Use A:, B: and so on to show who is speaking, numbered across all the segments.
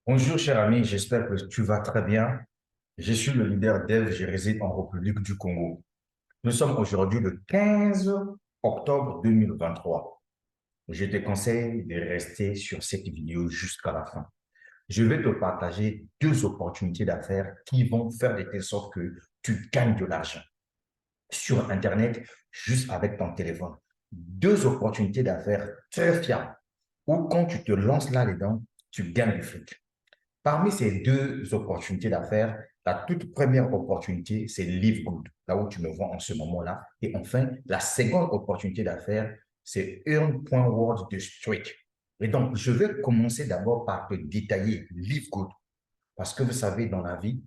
A: Bonjour, cher ami, j'espère que tu vas très bien. Je suis le leader d'Eve, je réside en République du Congo. Nous sommes aujourd'hui le 15 octobre 2023. Je te conseille de rester sur cette vidéo jusqu'à la fin. Je vais te partager deux opportunités d'affaires qui vont faire de telle sorte que tu gagnes de l'argent sur Internet juste avec ton téléphone. Deux opportunités d'affaires très fiables où quand tu te lances là-dedans, tu gagnes du fric. Parmi ces deux opportunités d'affaires, la toute première opportunité, c'est Live Good, là où tu me vois en ce moment-là. Et enfin, la seconde opportunité d'affaires, c'est Earn.world de Streak. Et donc, je vais commencer d'abord par te détailler Live Good. Parce que vous savez, dans la vie,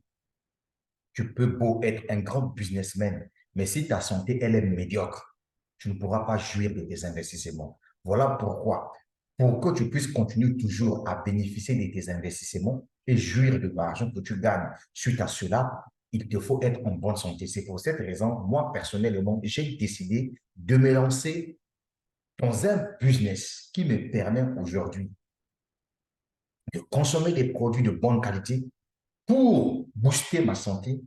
A: tu peux beau être un grand businessman, mais si ta santé, elle est médiocre, tu ne pourras pas jouir de tes investissements. Voilà pourquoi, pour que tu puisses continuer toujours à bénéficier de tes investissements et jouir de l'argent que tu gagnes suite à cela, il te faut être en bonne santé. C'est pour cette raison, moi, personnellement, j'ai décidé de me lancer dans un business qui me permet aujourd'hui de consommer des produits de bonne qualité pour booster ma santé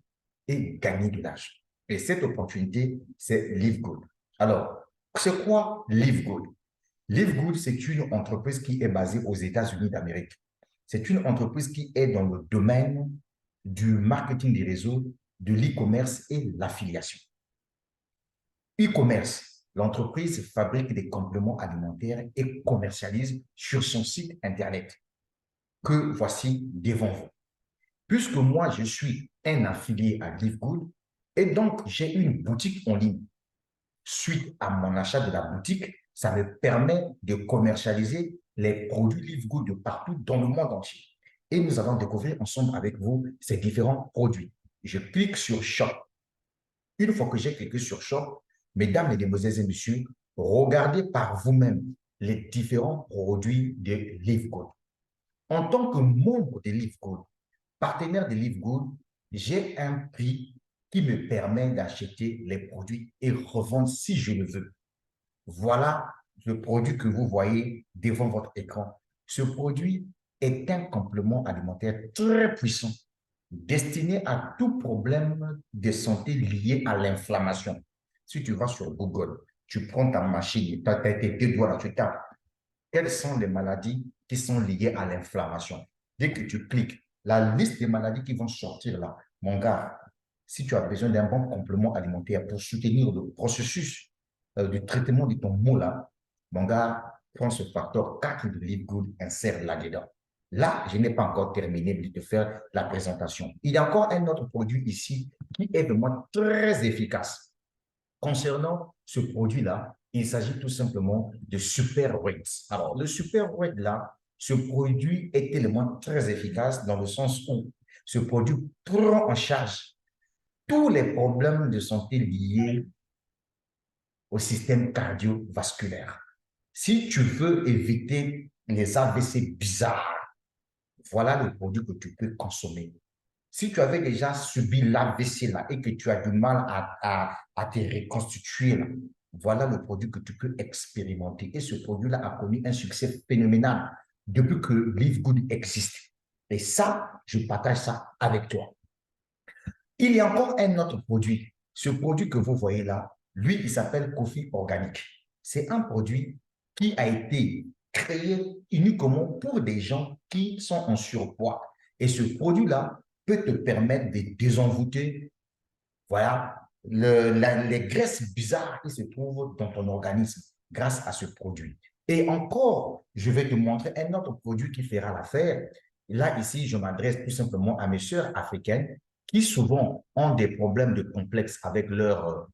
A: et gagner de l'argent. Et cette opportunité, c'est Live Good. Alors, c'est quoi Live Good? Live Good, c'est une entreprise qui est basée aux États-Unis d'Amérique. C'est une entreprise qui est dans le domaine du marketing des réseaux, de l'e-commerce et l'affiliation. E-commerce, l'entreprise fabrique des compléments alimentaires et commercialise sur son site Internet que voici devant vous. Puisque moi, je suis un affilié à LiveGood et donc j'ai une boutique en ligne. Suite à mon achat de la boutique, ça me permet de commercialiser les produits LiveGood de partout dans le monde entier. Et nous allons découvrir ensemble avec vous ces différents produits. Je clique sur Shop. Une fois que j'ai cliqué sur Shop, mesdames, mesdemoiselles et messieurs, regardez par vous-même les différents produits de LiveGood. En tant que membre de LiveGood, partenaire de LiveGood, j'ai un prix qui me permet d'acheter les produits et revendre si je le veux. Voilà le produit que vous voyez devant votre écran. Ce produit est un complément alimentaire très puissant, destiné à tout problème de santé lié à l'inflammation. Si tu vas sur Google, tu prends ta machine, tes deux doigts là, tu tapes quelles sont les maladies qui sont liées à l'inflammation. Dès que tu cliques, la liste des maladies qui vont sortir là, mon gars, si tu as besoin d'un bon complément alimentaire pour soutenir le processus de traitement de ton mot là, mon gars, prends ce facteur 4 de Live Good, insère là-dedans. Là, je n'ai pas encore terminé de te faire la présentation. Il y a encore un autre produit ici qui est vraiment très efficace. Concernant ce produit-là, il s'agit tout simplement de Super Weight. Alors, le Super Weight là, ce produit est tellement très efficace dans le sens où ce produit prend en charge tous les problèmes de santé liés au système cardiovasculaire. Si tu veux éviter les AVC bizarres, voilà le produit que tu peux consommer. Si tu avais déjà subi l'AVC là et que tu as du mal à te reconstituer là, voilà le produit que tu peux expérimenter. Et ce produit-là a connu un succès phénoménal depuis que Live Good existe. Et ça, je partage ça avec toi. Il y a encore un autre produit. Ce produit que vous voyez là, lui, il s'appelle Coffee Organique. C'est un produit qui a été créé uniquement pour des gens qui sont en surpoids. Et ce produit-là peut te permettre de désenvoûter, voilà, les graisses bizarres qui se trouvent dans ton organisme grâce à ce produit. Et encore, je vais te montrer un autre produit qui fera l'affaire. Là, ici, je m'adresse tout simplement à mes sœurs africaines qui souvent ont des problèmes de complexe avec leur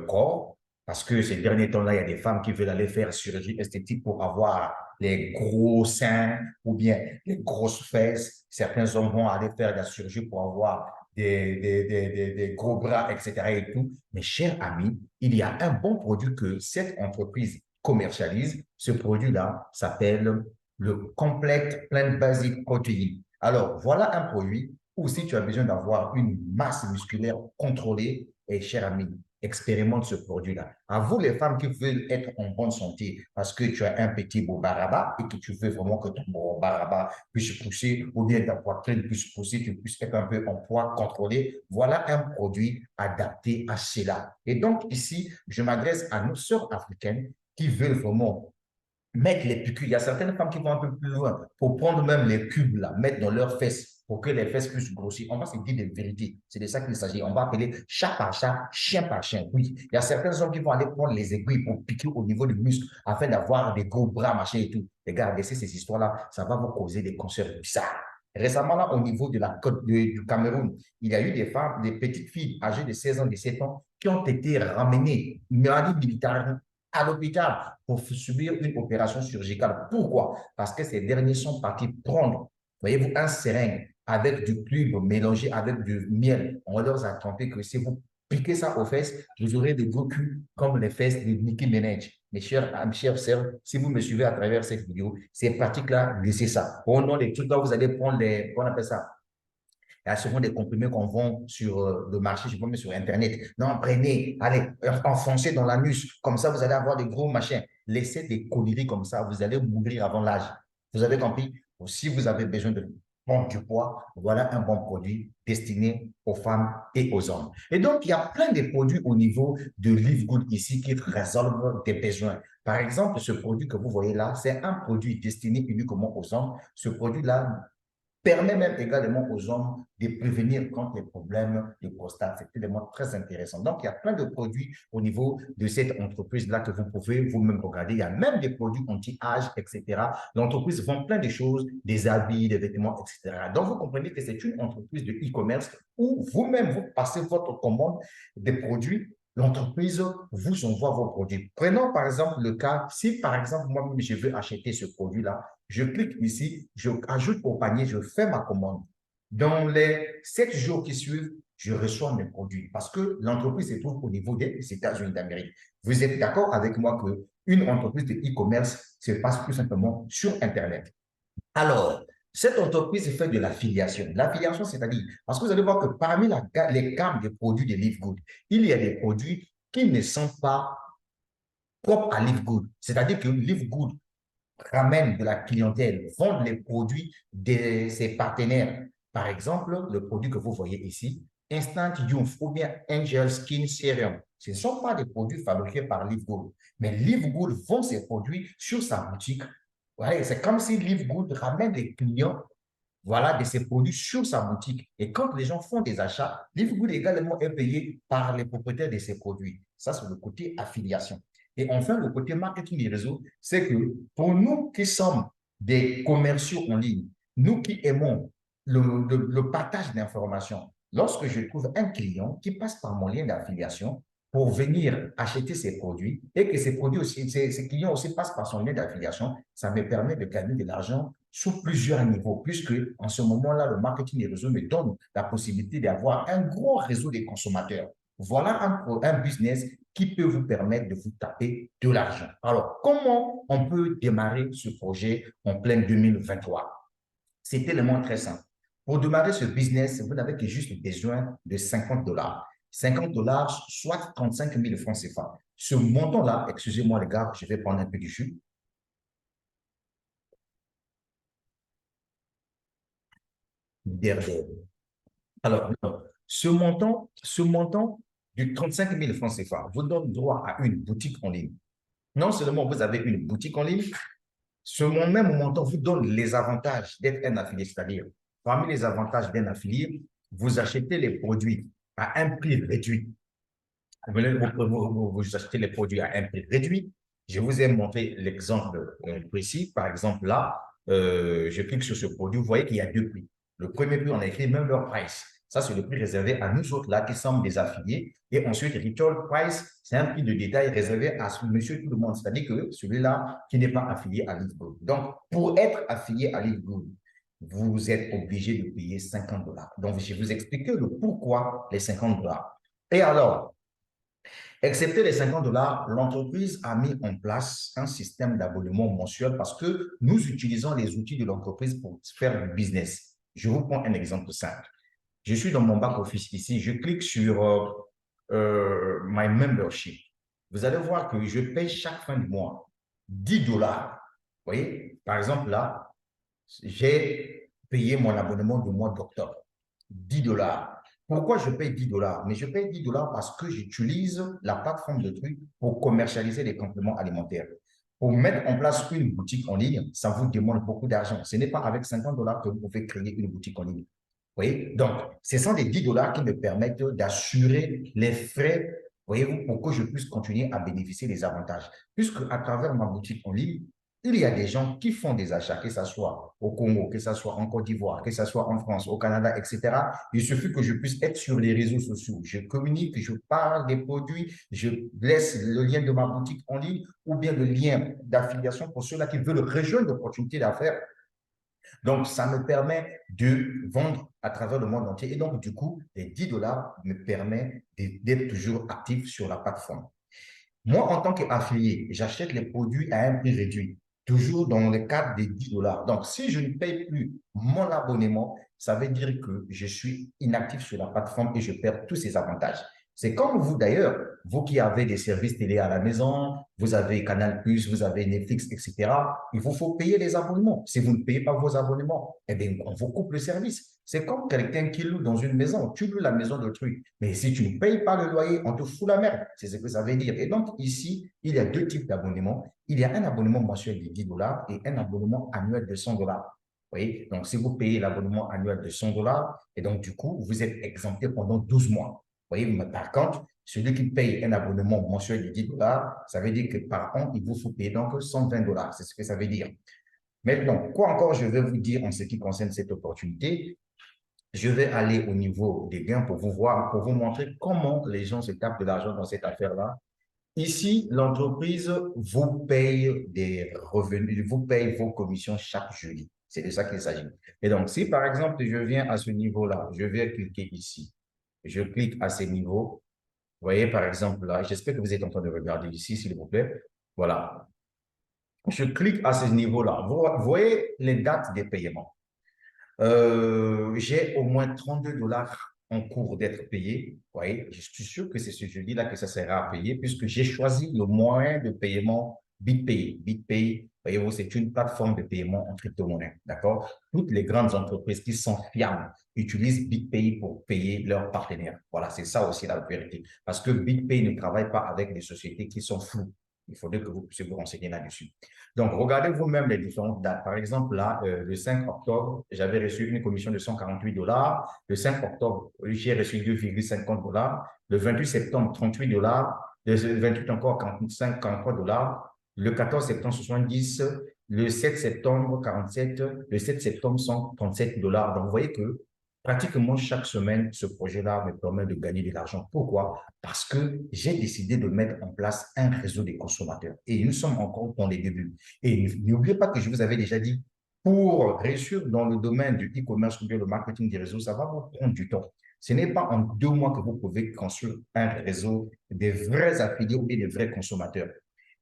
A: corps, parce que ces derniers temps-là, il y a des femmes qui veulent aller faire chirurgie esthétique pour avoir les gros seins ou bien les grosses fesses. Certains hommes vont aller faire de la chirurgie pour avoir des gros bras, etc. et tout. Mes chers amis, il y a un bon produit que cette entreprise commercialise. Ce produit-là s'appelle le Complete Plant Basic Protein. Alors, voilà un produit où si tu as besoin d'avoir une masse musculaire contrôlée, et cher ami, expérimente ce produit-là. À vous, les femmes qui veulent être en bonne santé parce que tu as un petit bobaraba et que tu veux vraiment que ton bobaraba puisse pousser ou bien ta poitrine puisse pousser, tu puisses être un peu en poids contrôlé, voilà un produit adapté à cela. Et donc, ici, je m'adresse à nos sœurs africaines qui veulent vraiment mettre les piqûres. Il y a certaines femmes qui vont un peu plus loin pour prendre même les cubes, là, mettre dans leurs fesses pour que les fesses puissent grossir. On va se dire des vérités. C'est de ça qu'il s'agit. On va appeler chat par chat, chien par chien. Oui, il y a certains hommes qui vont aller prendre les aiguilles pour piquer au niveau du muscle afin d'avoir des gros bras, machin et tout. Les gars, laissez ces histoires-là, ça va vous causer des cancers bizarres. Récemment, là, au niveau de la côte du Cameroun, il y a eu des femmes, des petites filles âgées de 16 ans, 17 ans, qui ont été ramenées, maladie militaire, à l'hôpital pour subir une opération chirurgicale. Pourquoi? Parce que ces derniers sont partis prendre, voyez-vous, un seringue avec du cube mélangé avec du miel. On leur a trompé que si vous piquez ça aux fesses, vous aurez des gros culs comme les fesses de Nicki Minaj. Mes chers sœurs, si vous me suivez à travers cette vidéo, ces pratiques-là, laissez ça. Au nom des trucs là, vous allez prendre les, on appelle ça, il y a souvent des comprimés qu'on vend sur le marché, je sais pas, mais sur Internet. Non, prenez, allez, enfoncez dans l'anus. Comme ça, vous allez avoir des gros machins. Laissez des conneries comme ça, vous allez mourir avant l'âge. Vous avez compris? Si vous avez besoin de prendre du poids, voilà un bon produit destiné aux femmes et aux hommes. Et donc, il y a plein de produits au niveau de Live Good ici qui résolvent des besoins. Par exemple, ce produit que vous voyez là, c'est un produit destiné uniquement aux hommes. Ce produit-là permet même également aux hommes de prévenir contre les problèmes de prostate. C'est également très intéressant. Donc, il y a plein de produits au niveau de cette entreprise-là que vous pouvez vous-même regarder. Il y a même des produits anti-âge, etc. L'entreprise vend plein de choses, des habits, des vêtements, etc. Donc, vous comprenez que c'est une entreprise de e-commerce où vous-même, vous passez votre commande des produits. L'entreprise vous envoie vos produits. Prenons par exemple le cas, si par exemple moi-même je veux acheter ce produit-là, je clique ici, je ajoute au panier, je fais ma commande. Dans les 7 jours qui suivent, je reçois mes produits parce que l'entreprise se trouve au niveau des États-Unis d'Amérique. Vous êtes d'accord avec moi qu'une entreprise de e-commerce se passe tout simplement sur Internet. Alors, cette entreprise fait de l'affiliation. L'affiliation, c'est-à-dire, parce que vous allez voir que parmi les gammes de produits de Live Good, il y a des produits qui ne sont pas propres à Live Good. C'est-à-dire que Live Good ramène de la clientèle, vend les produits de ses partenaires. Par exemple, le produit que vous voyez ici, Instant Youth ou bien Angel Skin Serum. Ce ne sont pas des produits fabriqués par Live Good, mais Live Good vend ses produits sur sa boutique. Ouais, c'est comme si Live Good ramène des clients voilà, de ses produits sur sa boutique. Et quand les gens font des achats, Live Good également est payé par les propriétaires de ces produits. Ça, c'est le côté affiliation. Et enfin, le côté marketing des réseaux, c'est que pour nous qui sommes des commerciaux en ligne, nous qui aimons le partage d'informations, lorsque je trouve un client qui passe par mon lien d'affiliation pour venir acheter ses produits et que ces produits aussi, ces clients aussi passent par son lien d'affiliation, ça me permet de gagner de l'argent sous plusieurs niveaux, puisque en ce moment-là, le marketing des réseaux me donne la possibilité d'avoir un gros réseau de consommateurs. Voilà un business qui peut vous permettre de vous taper de l'argent. Alors, comment on peut démarrer ce projet en plein 2023? C'est tellement très simple. Pour démarrer ce business, vous n'avez que juste besoin de 50 dollars. 50 dollars, soit 35 000 francs CFA. Ce montant-là, excusez-moi les gars, je vais prendre un peu du jus. Derrière. Alors, ce montant de 35 000 francs CFA vous donne droit à une boutique en ligne. Non seulement vous avez une boutique en ligne, ce même montant vous donne les avantages d'être un affilié, c'est-à-dire, parmi les avantages d'un affilié, vous achetez les produits à un prix réduit. Vous achetez les produits à un prix réduit. Je vous ai montré l'exemple précis. Par exemple, là, je clique sur ce produit. Vous voyez qu'il y a deux prix. Le premier prix, on a écrit même leur price. Ça, c'est le prix réservé à nous autres là qui sommes des affiliés. Et ensuite, retail price, c'est un prix de détail réservé à monsieur tout le monde. C'est-à-dire que celui-là qui n'est pas affilié à LiveGood. Donc, pour être affilié à LiveGood, vous êtes obligé de payer 50 dollars. Donc, je vais vous expliquer le pourquoi les 50 dollars. Et alors, excepté les 50 dollars, l'entreprise a mis en place un système d'abonnement mensuel parce que nous utilisons les outils de l'entreprise pour faire du business. Je vous prends un exemple simple. Je suis dans mon back-office ici, je clique sur my membership, vous allez voir que je paye chaque fin de mois 10 dollars. Vous voyez, par exemple, là, j'ai payé mon abonnement du mois d'octobre, 10 dollars. Pourquoi je paye 10 dollars? Mais je paye 10 dollars parce que j'utilise la plateforme de trucs pour commercialiser les compléments alimentaires. Pour mettre en place une boutique en ligne, ça vous demande beaucoup d'argent. Ce n'est pas avec 50 dollars que vous pouvez créer une boutique en ligne. Vous voyez? Donc, ce sont des 10 dollars qui me permettent d'assurer les frais, voyez-vous, pour que je puisse continuer à bénéficier des avantages. Puisque à travers ma boutique en ligne, il y a des gens qui font des achats, que ce soit au Congo, que ce soit en Côte d'Ivoire, que ce soit en France, au Canada, etc. Il suffit que je puisse être sur les réseaux sociaux. Je communique, je parle des produits, je laisse le lien de ma boutique en ligne ou bien le lien d'affiliation pour ceux-là qui veulent rejoindre l'opportunité d'affaires. Donc, ça me permet de vendre à travers le monde entier. Et donc, du coup, les 10 dollars me permettent d'être toujours actif sur la plateforme. Moi, en tant qu'affilié, j'achète les produits à un prix réduit, toujours dans le cadre des 10 dollars. Donc, si je ne paye plus mon abonnement, ça veut dire que je suis inactif sur la plateforme et je perds tous ces avantages. C'est comme vous d'ailleurs, vous qui avez des services télé à la maison, vous avez Canal+, vous avez Netflix, etc. Il vous faut payer les abonnements. Si vous ne payez pas vos abonnements, eh bien, on vous coupe le service. C'est comme quelqu'un qui loue dans une maison. Tu loues la maison d'autrui. Mais si tu ne payes pas le loyer, on te fout la merde. C'est ce que ça veut dire. Et donc, ici, il y a deux types d'abonnements. Il y a un abonnement mensuel de 10 dollars et un abonnement annuel de 100 dollars. Vous voyez? Donc, si vous payez l'abonnement annuel de 100 dollars, et donc, du coup, vous êtes exempté pendant 12 mois. Vous voyez? Mais par contre, celui qui paye un abonnement mensuel de 10 dollars, ça veut dire que par an, il vous faut payer donc 120 dollars. C'est ce que ça veut dire. Maintenant, quoi encore je vais vous dire en ce qui concerne cette opportunité? Je vais aller au niveau des gains pour vous voir, pour vous montrer comment les gens se tapent de l'argent dans cette affaire-là. Ici, l'entreprise vous paye des revenus, vous paye vos commissions chaque jeudi. C'est de ça qu'il s'agit. Et donc, si par exemple, je viens à ce niveau-là, je vais cliquer ici. Je clique à ce niveau. Vous voyez, par exemple, là, j'espère que vous êtes en train de regarder ici, s'il vous plaît. Voilà. Je clique à ce niveau-là. Vous voyez les dates des paiements. J'ai au moins 32 dollars en cours d'être payé. Vous voyez, je suis sûr que c'est ce jeudi-là que ça sera à payer puisque j'ai choisi le moyen de paiement BitPay. BitPay, voyez-vous, c'est une plateforme de paiement en crypto-monnaie. D'accord? Toutes les grandes entreprises qui sont fiables utilisent BitPay pour payer leurs partenaires. Voilà, c'est ça aussi la vérité. Parce que BitPay ne travaille pas avec des sociétés qui sont floues. Il faudrait que vous puissiez vous renseigner là-dessus. Donc, regardez vous-même les différentes dates. Par exemple, là, le 5 octobre, j'avais reçu une commission de 148 dollars. Le 5 octobre, j'ai reçu 2,50 dollars. Le 28 septembre, 38 dollars. Le 28 encore, 45, 43 dollars. Le 14 septembre, 70. Le 7 septembre, 47. Le 7 septembre, 137 dollars. Donc, vous voyez que pratiquement chaque semaine, ce projet-là me permet de gagner de l'argent. Pourquoi? Parce que j'ai décidé de mettre en place un réseau des consommateurs. Et nous sommes encore dans les débuts. Et n'oubliez pas que je vous avais déjà dit, pour réussir dans le domaine du e-commerce ou bien le marketing des réseaux, ça va vous prendre du temps. Ce n'est pas en 2 mois que vous pouvez construire un réseau des vrais affiliés ou bien des vrais consommateurs.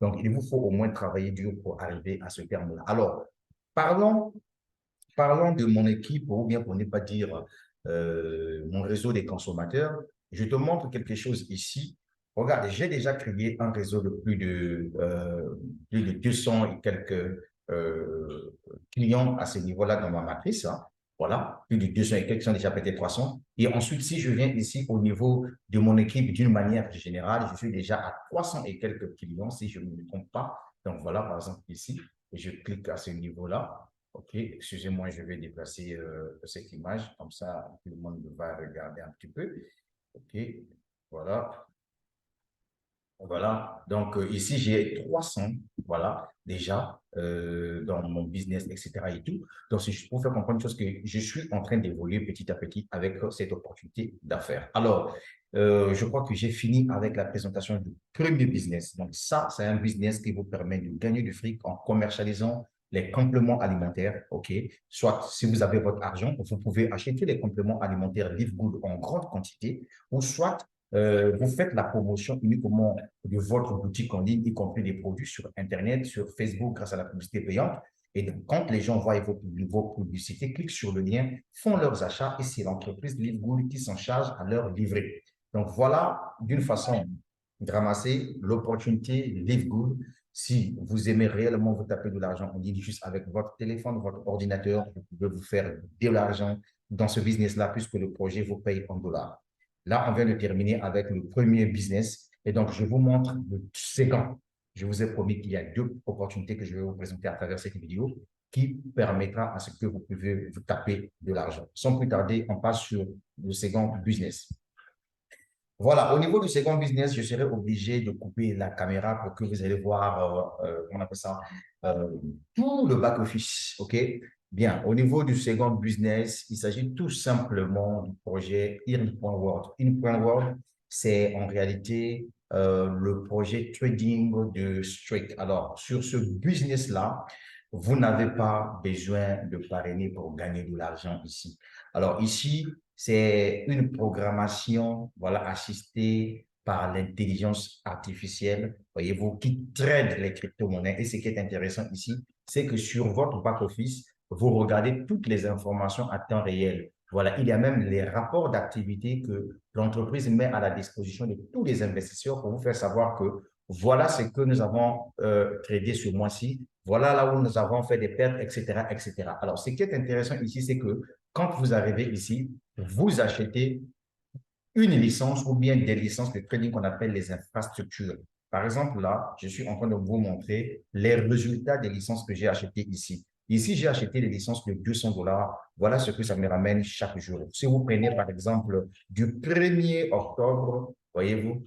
A: Donc, il vous faut au moins travailler dur pour arriver à ce terme-là. Alors, parlons parlons de mon équipe, ou bien pour ne pas dire mon réseau des consommateurs, je te montre quelque chose ici. Regarde, j'ai déjà créé un réseau de plus de 200 et quelques clients à ce niveau-là dans ma matrice, hein. Voilà, plus de 200 et quelques sont déjà peut-être 300. Et ensuite, si je viens ici au niveau de mon équipe d'une manière générale, je suis déjà à 300 et quelques clients, si je ne me trompe pas. Donc voilà, par exemple, ici, et je clique à ce niveau-là. OK, excusez-moi, je vais déplacer cette image, comme ça tout le monde va regarder un petit peu. OK, voilà. Voilà, donc ici j'ai 300, voilà, déjà dans mon business, etc. et tout. Donc, c'est juste pour faire comprendre une chose que je suis en train d'évoluer petit à petit avec cette opportunité d'affaires. Alors, je crois que j'ai fini avec la présentation du premier business. Donc, ça, c'est un business qui vous permet de gagner du fric en commercialisant les compléments alimentaires, OK? Soit si vous avez votre argent, vous pouvez acheter les compléments alimentaires Live Good en grande quantité, ou soit vous faites la promotion uniquement de votre boutique en ligne, y compris des produits sur Internet, sur Facebook, grâce à la publicité payante. Et donc, quand les gens voient vos publicités, cliquent sur le lien, font leurs achats et c'est l'entreprise LiveGood qui s'en charge à leur livrer. Donc, voilà, d'une façon ramassée, l'opportunité Live Good. Si vous aimez réellement vous taper de l'argent, on dit juste avec votre téléphone, votre ordinateur, vous pouvez vous faire de l'argent dans ce business-là puisque le projet vous paye en dollars. Là, on vient de terminer avec le premier business. Et donc, je vous montre le second. Je vous ai promis qu'il y a deux opportunités que je vais vous présenter à travers cette vidéo qui permettra à ce que vous pouvez vous taper de l'argent. Sans plus tarder, on passe sur le second business. Voilà, au niveau du second business, je serai obligé de couper la caméra pour que vous allez voir, on appelle ça, euh, tout le back-office, OK? Bien, au niveau du second business, il s'agit tout simplement du projet In.World. In.World, c'est en réalité le projet trading de Strike. Alors, sur ce business-là, vous n'avez pas besoin de parrainer pour gagner de l'argent ici. Alors ici, c'est une programmation, voilà, assistée par l'intelligence artificielle, voyez-vous, qui trade les crypto-monnaies. Et ce qui est intéressant ici, c'est que sur votre back-office, vous regardez toutes les informations à temps réel. Voilà, il y a même les rapports d'activité que l'entreprise met à la disposition de tous les investisseurs pour vous faire savoir que voilà ce que nous avons tradé ce mois-ci, voilà là où nous avons fait des pertes, etc., etc. Alors, ce qui est intéressant ici, c'est que quand vous arrivez ici, vous achetez une licence ou bien des licences de trading qu'on appelle les infrastructures. Par exemple, là, je suis en train de vous montrer les résultats des licences que j'ai achetées ici. Ici, j'ai acheté des licences de 200 dollars. Voilà ce que ça me ramène chaque jour. Si vous prenez, par exemple, du 1er octobre, voyez-vous,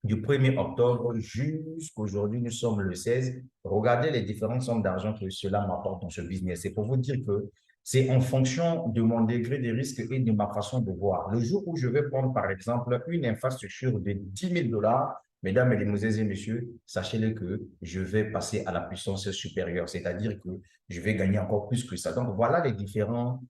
A: du 1er octobre jusqu'aujourd'hui, nous sommes le 16. Regardez les différentes sommes d'argent que cela m'apporte dans ce business. C'est pour vous dire que c'est en fonction de mon degré de risque et de ma façon de voir. Le jour où je vais prendre, par exemple, une infrastructure de 10 000 dollars, mesdames, mesdemoiselles et messieurs, sachez-le que je vais passer à la puissance supérieure, c'est-à-dire que je vais gagner encore plus que ça. Donc, voilà les différentes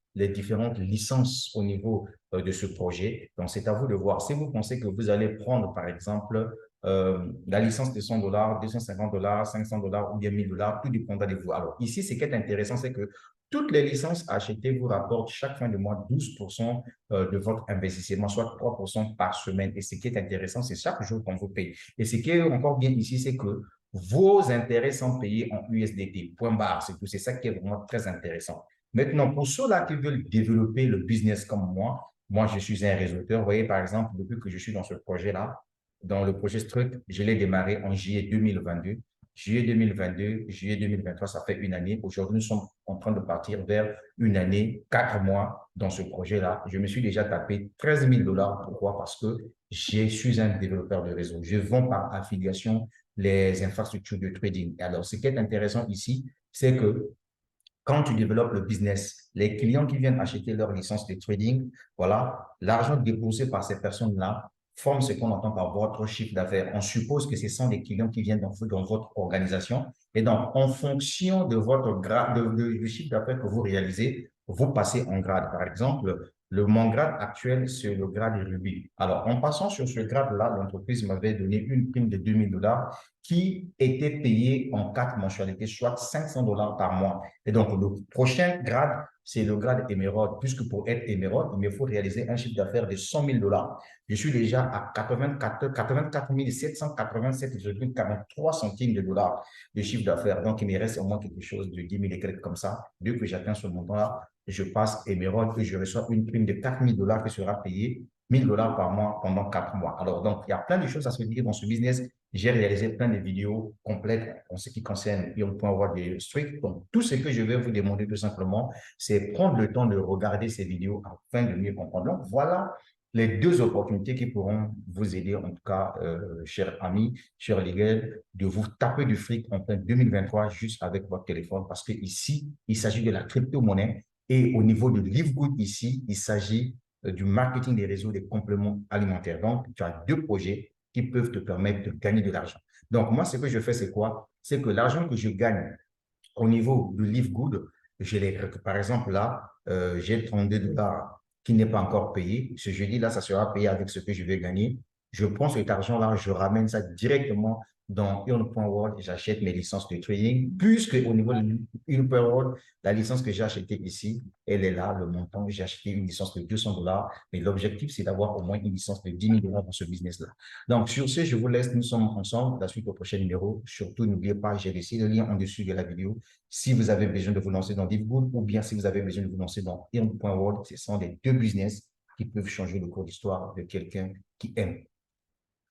A: licences au niveau de ce projet. Donc, c'est à vous de voir. Si vous pensez que vous allez prendre, par exemple, la licence de 100 dollars, 250 dollars, 500 dollars ou bien 1000 dollars, tout dépendra de vous. Alors, ici, ce qui est intéressant, c'est que toutes les licences achetées vous rapportent chaque fin de mois 12% de votre investissement, soit 3% par semaine. Et ce qui est intéressant, c'est chaque jour qu'on vous paye. Et ce qui est encore bien ici, c'est que vos intérêts sont payés en USDT. Point barre, c'est tout. C'est ça qui est vraiment très intéressant. Maintenant, pour ceux-là qui veulent développer le business comme moi, je suis un réseauteur. Vous voyez, par exemple, depuis que je suis dans ce projet-là, dans le projet Struct, je l'ai démarré en juillet 2022. Juillet 2022, juillet 2023, ça fait une année. Aujourd'hui, nous sommes en train de partir vers une année, 4 mois dans ce projet-là. Je me suis déjà tapé 13 000 dollars. Pourquoi? Parce que je suis un développeur de réseau. Je vends par affiliation les infrastructures de trading. Alors, ce qui est intéressant ici, c'est que quand tu développes le business, les clients qui viennent acheter leur licence de trading, voilà, l'argent déposé par ces personnes-là forme ce qu'on entend par votre chiffre d'affaires. On suppose que ce sont des clients qui viennent dans votre organisation. Et donc, en fonction de votre grade, du chiffre d'affaires que vous réalisez, vous passez en grade. Par exemple, mon grade actuel, c'est le grade Ruby. Alors, en passant sur ce grade-là, l'entreprise m'avait donné une prime de 2000 dollars qui était payée en 4 mensualités, soit 500 dollars par mois. Et donc, le prochain grade, c'est le grade émeraude, puisque pour être émeraude, il me faut réaliser un chiffre d'affaires de 100 000 dollars. Je suis déjà à 84 787,43 centimes de dollars de chiffre d'affaires. Donc, il me reste au moins quelque chose de 10 000 et quelques comme ça. Dès que j'atteins ce montant-là, je passe émeraude et je reçois une prime de 4 000 dollars qui sera payée 1 000 dollars par mois pendant 4 mois. Alors, donc, il y a plein de choses à se dire dans ce business. J'ai réalisé plein de vidéos complètes en ce qui concerne Ion.World et Strict. Donc, tout ce que je vais vous demander tout simplement, c'est prendre le temps de regarder ces vidéos afin de mieux comprendre. Donc, voilà les deux opportunités qui pourront vous aider, en tout cas, chers amis, chers légumes, de vous taper du fric en plein 2023 juste avec votre téléphone parce que ici, il s'agit de la crypto-monnaie et au niveau de LiveGood ici, il s'agit du marketing des réseaux, des compléments alimentaires. Donc, tu as deux projets qui peuvent te permettre de gagner de l'argent. Donc, moi, ce que je fais, c'est quoi? C'est que l'argent que je gagne au niveau de Live Good, je les, par exemple, là, j'ai 32 dollars qui n'est pas encore payé. Ce jeudi-là, ça sera payé avec ce que je vais gagner. Je prends cet argent-là, je ramène ça directement dans Earn.world, j'achète mes licences de trading, puisque au niveau de Earn.world, la licence que j'ai achetée ici, elle est là, le montant, j'ai acheté une licence de $200, mais l'objectif, c'est d'avoir au moins une licence de $10 000 dans ce business-là. Donc, sur ce, je vous laisse, nous sommes ensemble, la suite au prochain numéro. Surtout, n'oubliez pas, j'ai laissé le lien en dessous de la vidéo. Si vous avez besoin de vous lancer dans DeepGood ou bien si vous avez besoin de vous lancer dans Earn.world, ce sont les deux business qui peuvent changer le cours d'histoire de quelqu'un qui aime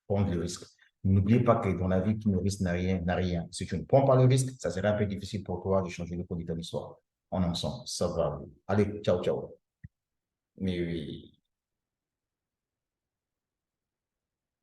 A: prendre le risque. N'oubliez pas que dans la vie, qui ne risque n'a rien, n'a rien. Si tu ne prends pas le risque, ça sera un peu difficile pour toi de changer le cours de ton histoire. En ensemble, ça va. Allez, ciao, ciao. Mais oui.